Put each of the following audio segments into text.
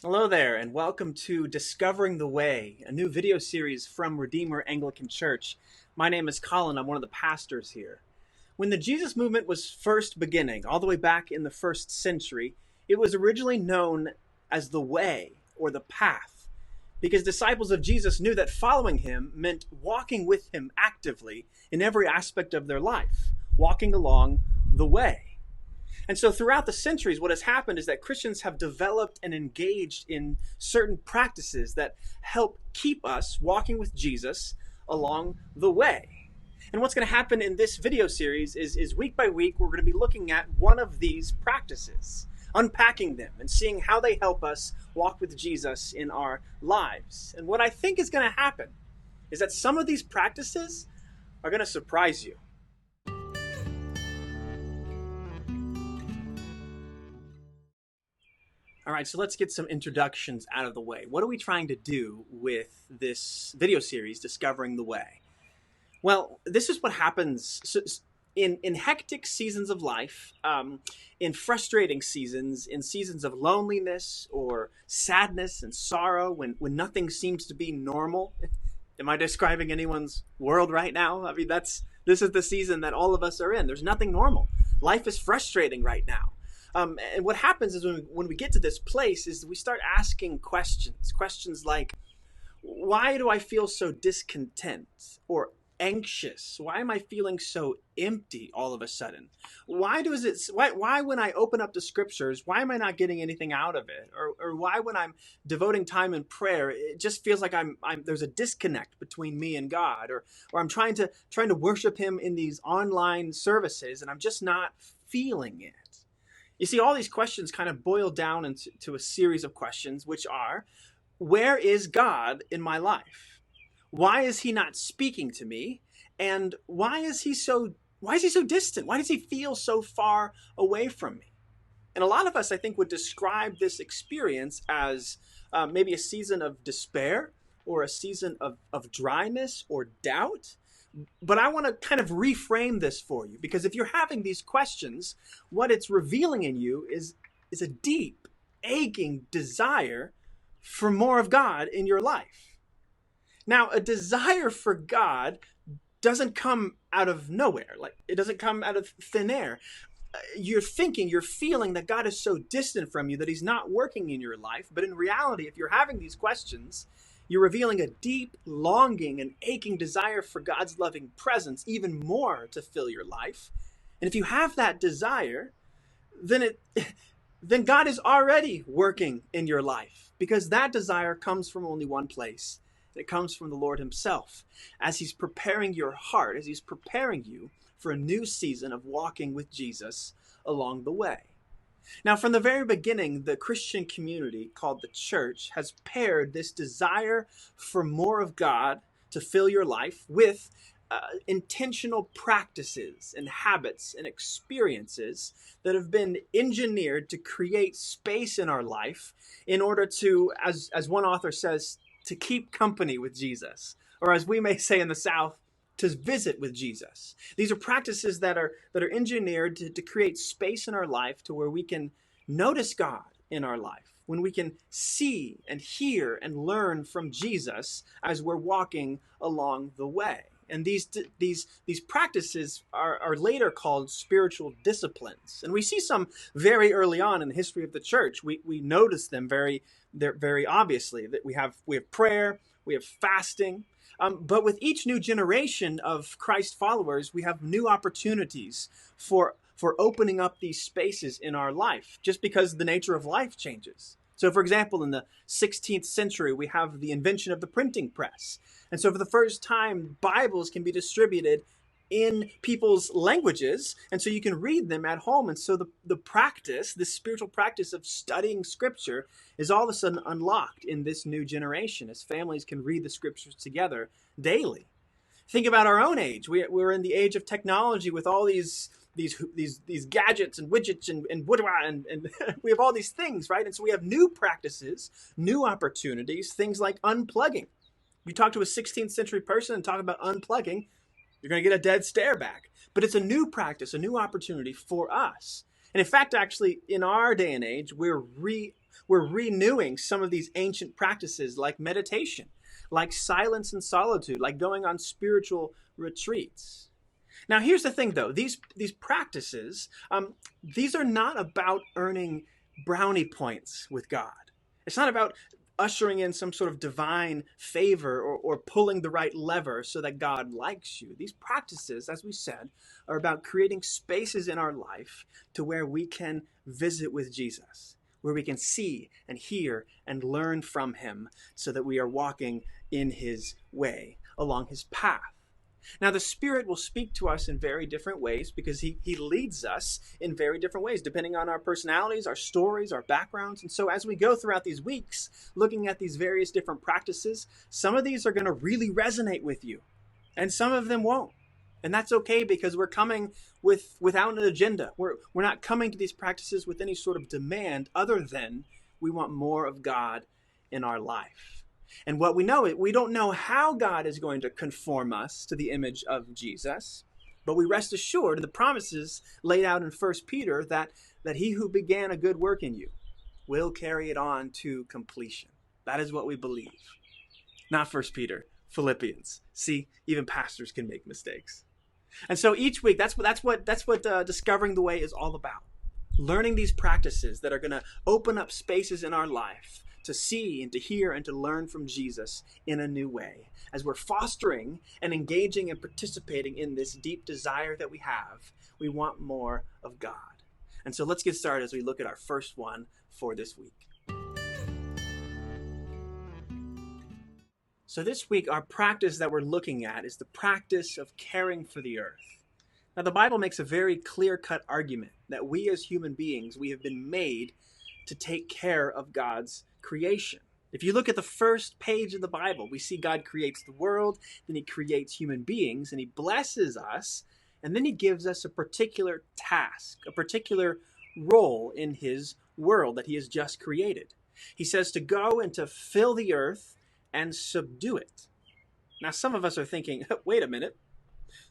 Hello there, and welcome to Discovering the Way, a new video series from Redeemer Anglican Church. My name is Colin. I'm one of the pastors here. When the Jesus movement was first beginning, all the way back in the first century, it was originally known as the Way or the Path, because disciples of Jesus knew that following him meant walking with him actively in every aspect of their life, walking along the way. And so throughout the centuries, what has happened is that Christians have developed and engaged in certain practices that help keep us walking with Jesus along the way. And what's going to happen in this video series is week by week, we're going to be looking at one of these practices, unpacking them and seeing how they help us walk with Jesus in our lives. And what I think is going to happen is that some of these practices are going to surprise you. All right, so let's get some introductions out of the way. What are we trying to do with this video series, Discovering the Way? Well, this is what happens in hectic seasons of life, in frustrating seasons, in seasons of loneliness or sadness and sorrow, when nothing seems to be normal. Am I describing anyone's world right now? I mean, this is the season that all of us are in. There's nothing normal. Life is frustrating right now. And what happens is when we get to this place is we start asking questions like, why do I feel so discontent or anxious? Why am I feeling so empty all of a sudden? Why when I open up the scriptures, why am I not getting anything out of it? Or why when I'm devoting time in prayer, it just feels like there's a disconnect between me and God, or I'm trying to worship him in these online services and I'm just not feeling it. You see, all these questions kind of boil down into a series of questions, which are, where is God in my life? Why is he not speaking to me? And why is he so distant? Why does he feel so far away from me? And a lot of us, I think, would describe this experience as maybe a season of despair or a season of dryness or doubt. But I want to kind of reframe this for you, because if you're having these questions, what it's revealing in you is a deep, aching desire for more of God in your life. Now, a desire for God doesn't come out of nowhere. Like, it doesn't come out of thin air. You're feeling that God is so distant from you that he's not working in your life. But in reality, if you're having these questions, you're revealing a deep longing and aching desire for God's loving presence, even more to fill your life. And if you have that desire, then God is already working in your life, because that desire comes from only one place. It comes from the Lord himself, as he's preparing your heart, as he's preparing you for a new season of walking with Jesus along the way. Now, from the very beginning, the Christian community called the church has paired this desire for more of God to fill your life with intentional practices and habits and experiences that have been engineered to create space in our life in order to, as one author says, to keep company with Jesus, or as we may say in the South, to visit with Jesus. These are practices that are engineered to create space in our life to where we can notice God in our life, when we can see and hear and learn from Jesus as we're walking along the way. And these practices are later called spiritual disciplines. And we see some very early on in the history of the church. We notice them very obviously, that we have prayer, we have fasting. But with each new generation of Christ followers, we have new opportunities for opening up these spaces in our life, just because the nature of life changes. So, for example, in the 16th century, we have the invention of the printing press. And so for the first time, Bibles can be distributed in people's languages, and so you can read them at home. And so the practice, this spiritual practice of studying scripture, is all of a sudden unlocked in this new generation, as families can read the scriptures together daily. Think about our own age. We're in the age of technology with all these gadgets and widgets and we have all these things, right? And so we have new practices, new opportunities, things like unplugging. You talk to a 16th century person and talk about unplugging, you're going to get a dead stare back. But it's a new practice, a new opportunity for us. And in fact, actually, in our day and age, we're We're renewing some of these ancient practices like meditation, like silence and solitude, like going on spiritual retreats. Now, here's the thing, though. These practices, these are not about earning brownie points with God. It's not about ushering in some sort of divine favor or pulling the right lever so that God likes you. These practices, as we said, are about creating spaces in our life to where we can visit with Jesus, where we can see and hear and learn from him so that we are walking in his way, along his path. Now, the Spirit will speak to us in very different ways because he leads us in very different ways, depending on our personalities, our stories, our backgrounds. And so as we go throughout these weeks, looking at these various different practices, some of these are going to really resonate with you, and some of them won't. And that's okay, because we're coming without an agenda. We're not coming to these practices with any sort of demand other than we want more of God in our life. And what we know, we don't know how God is going to conform us to the image of Jesus, but we rest assured in the promises laid out in 1 Peter that he who began a good work in you will carry it on to completion. That is what we believe. Not 1 Peter, Philippians. See, even pastors can make mistakes. And so each week, that's what Discovering the Way is all about. Learning these practices that are going to open up spaces in our life to see and to hear and to learn from Jesus in a new way, as we're fostering and engaging and participating in this deep desire that we have. We want more of God. And so let's get started as we look at our first one for this week. So this week, our practice that we're looking at is the practice of caring for the earth. Now, the Bible makes a very clear-cut argument that we as human beings, we have been made to take care of God's creation. If you look at the first page of the Bible, we see God creates the world, then he creates human beings, and he blesses us, and then he gives us a particular task, a particular role in his world that he has just created. He says to go and to fill the earth and subdue it. Now, some of us are thinking, wait a minute,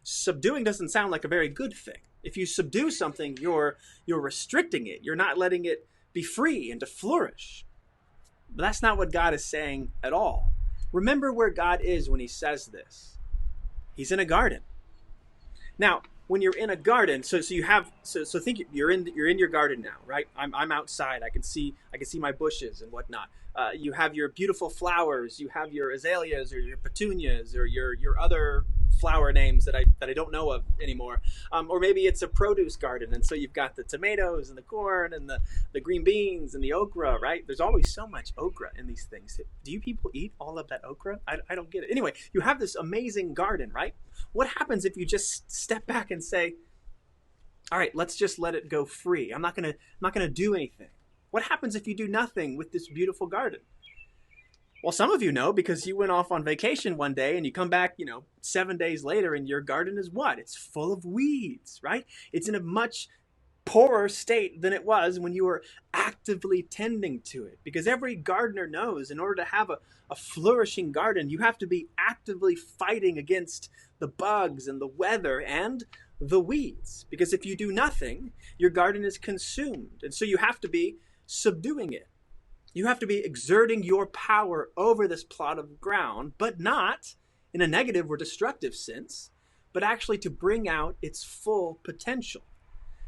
subduing doesn't sound like a very good thing. If you subdue something, you're restricting it. You're not letting it be free and to flourish. But that's not what God is saying at all. Remember where God is when he says this. He's in a garden. Now, when you're in a garden, so think you're in your garden now, right? I'm outside. I can see my bushes and whatnot. You have your beautiful flowers. You have your azaleas or your petunias or your other flower names that I don't know of anymore. Or maybe it's a produce garden, and so you've got the tomatoes and the corn and the green beans and the okra, right? There's always so much okra in these things. Do you people eat all of that okra? I don't get it. Anyway, you have this amazing garden, right? What happens if you just step back and say, all right, let's just let it go free. I'm not gonna do anything. What happens if you do nothing with this beautiful garden? Well, some of you know because you went off on vacation one day and you come back, 7 days later and your garden is what? It's full of weeds, right? It's in a much poorer state than it was when you were actively tending to it. Because every gardener knows in order to have a flourishing garden, you have to be actively fighting against the bugs and the weather and the weeds. Because if you do nothing, your garden is consumed. And so you have to be subduing it. You have to be exerting your power over this plot of ground, but not in a negative or destructive sense, but actually to bring out its full potential.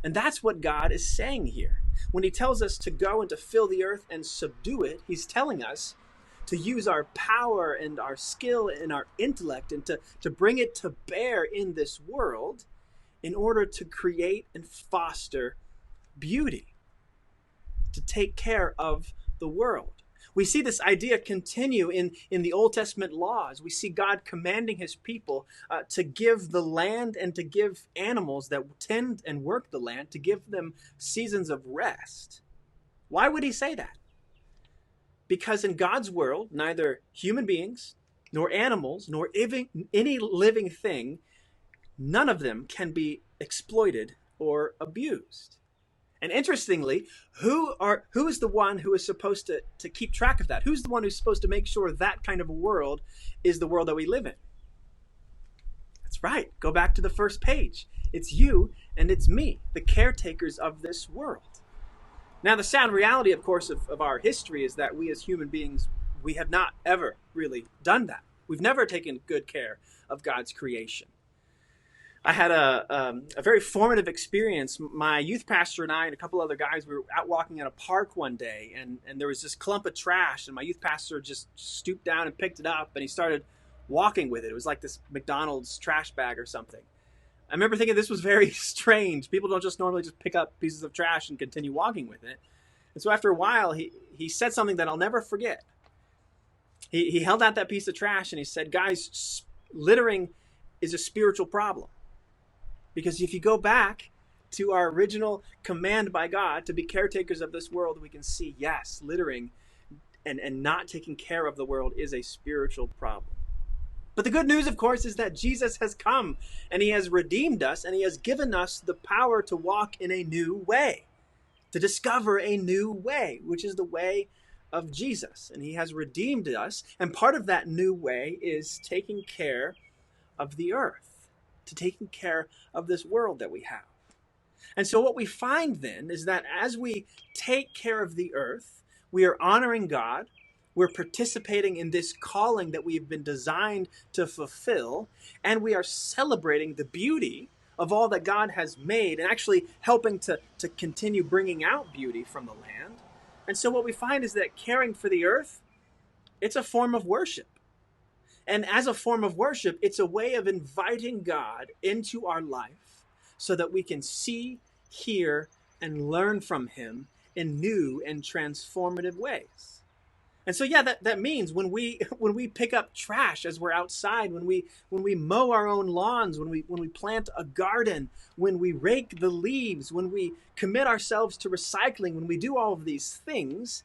And that's what God is saying here. When he tells us to go and to fill the earth and subdue it, he's telling us to use our power and our skill and our intellect and to bring it to bear in this world in order to create and foster beauty, to take care of the world. We see this idea continue in the Old Testament laws. We see God commanding his people to give the land and to give animals that tend and work the land, to give them seasons of rest. Why would he say that? Because in God's world, neither human beings, nor animals, nor even any living thing, none of them can be exploited or abused. And interestingly, who is the one who is supposed to keep track of that? Who's the one who's supposed to make sure that kind of a world is the world that we live in? That's right. Go back to the first page. It's you and it's me, the caretakers of this world. Now, the sad reality, of course, of our history is that we as human beings, we have not ever really done that. We've never taken good care of God's creation. I had a very formative experience. My youth pastor and I and a couple other guys, we were out walking in a park one day, and there was this clump of trash, and my youth pastor just stooped down and picked it up, and he started walking with it. It was like this McDonald's trash bag or something. I remember thinking this was very strange. People don't just normally just pick up pieces of trash and continue walking with it. And so after a while, he said something that I'll never forget. He held out that piece of trash and he said, guys, littering is a spiritual problem. Because if you go back to our original command by God to be caretakers of this world, we can see, yes, littering and not taking care of the world is a spiritual problem. But the good news, of course, is that Jesus has come and he has redeemed us and he has given us the power to walk in a new way, to discover a new way, which is the way of Jesus. And he has redeemed us. And part of that new way is taking care of the earth, to taking care of this world that we have. And so what we find then is that as we take care of the earth, we are honoring God. We're participating in this calling that we've been designed to fulfill, and we are celebrating the beauty of all that God has made and actually helping to continue bringing out beauty from the land. And so what we find is that caring for the earth, it's a form of worship. And as a form of worship, it's a way of inviting God into our life so that we can see, hear, and learn from him in new and transformative ways. And so, yeah, that means when we pick up trash as we're outside, when we mow our own lawns, when we plant a garden, when we rake the leaves, when we commit ourselves to recycling, when we do all of these things,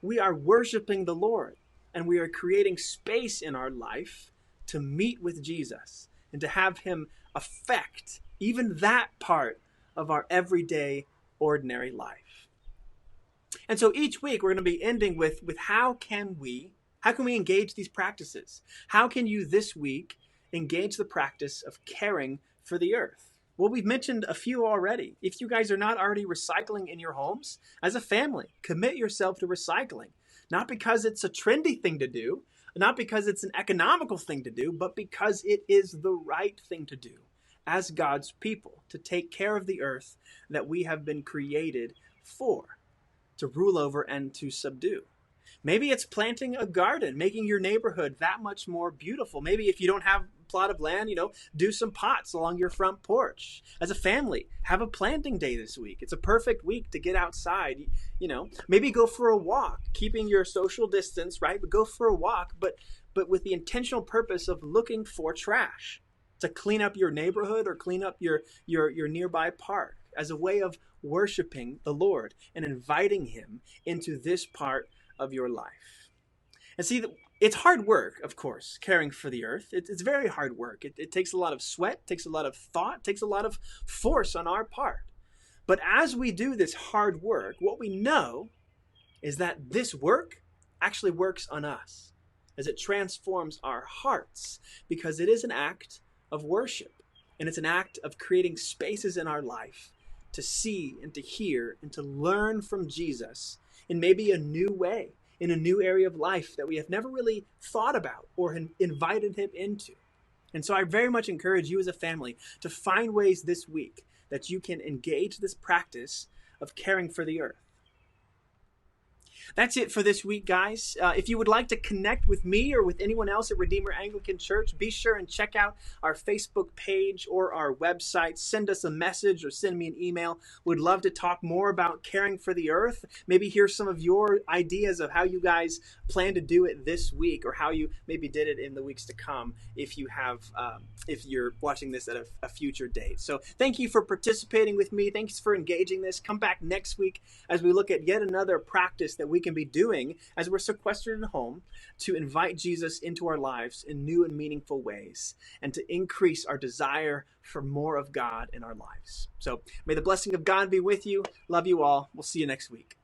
we are worshiping the Lord, and we are creating space in our life to meet with Jesus and to have him affect even that part of our everyday, ordinary life. And so each week we're going to be ending with how can we engage these practices? How can you this week engage the practice of caring for the earth? Well, we've mentioned a few already. If you guys are not already recycling in your homes, as a family, commit yourself to recycling. Not because it's a trendy thing to do, not because it's an economical thing to do, but because it is the right thing to do as God's people, to take care of the earth that we have been created for, to rule over and to subdue. Maybe it's planting a garden, making your neighborhood that much more beautiful. Maybe if you don't have a plot of land, do some pots along your front porch. As a family, have a planting day this week. It's a perfect week to get outside. Maybe go for a walk, keeping your social distance, right? But go for a walk, but with the intentional purpose of looking for trash to clean up your neighborhood or clean up your nearby park as a way of worshiping the Lord and inviting him into this part of your life. And see, it's hard work, of course, caring for the earth. It's very hard work. It takes a lot of sweat, takes a lot of thought, takes a lot of force on our part. But as we do this hard work, what we know is that this work actually works on us as it transforms our hearts, because it is an act of worship, and it's an act of creating spaces in our life to see and to hear and to learn from Jesus in maybe a new way, in a new area of life that we have never really thought about or invited him into. And so I very much encourage you as a family to find ways this week that you can engage this practice of caring for the earth. That's it for this week, guys. If you would like to connect with me or with anyone else at Redeemer Anglican Church, be sure and check out our Facebook page or our website. Send us a message or send me an email. We'd love to talk more about caring for the earth. Maybe hear some of your ideas of how you guys plan to do it this week, or how you maybe did it in the weeks to come if you're watching this at a future date. So thank you for participating with me. Thanks for engaging this. Come back next week as we look at yet another practice that we can be doing as we're sequestered at home to invite Jesus into our lives in new and meaningful ways, and to increase our desire for more of God in our lives. So may the blessing of God be with you. Love you all. We'll see you next week.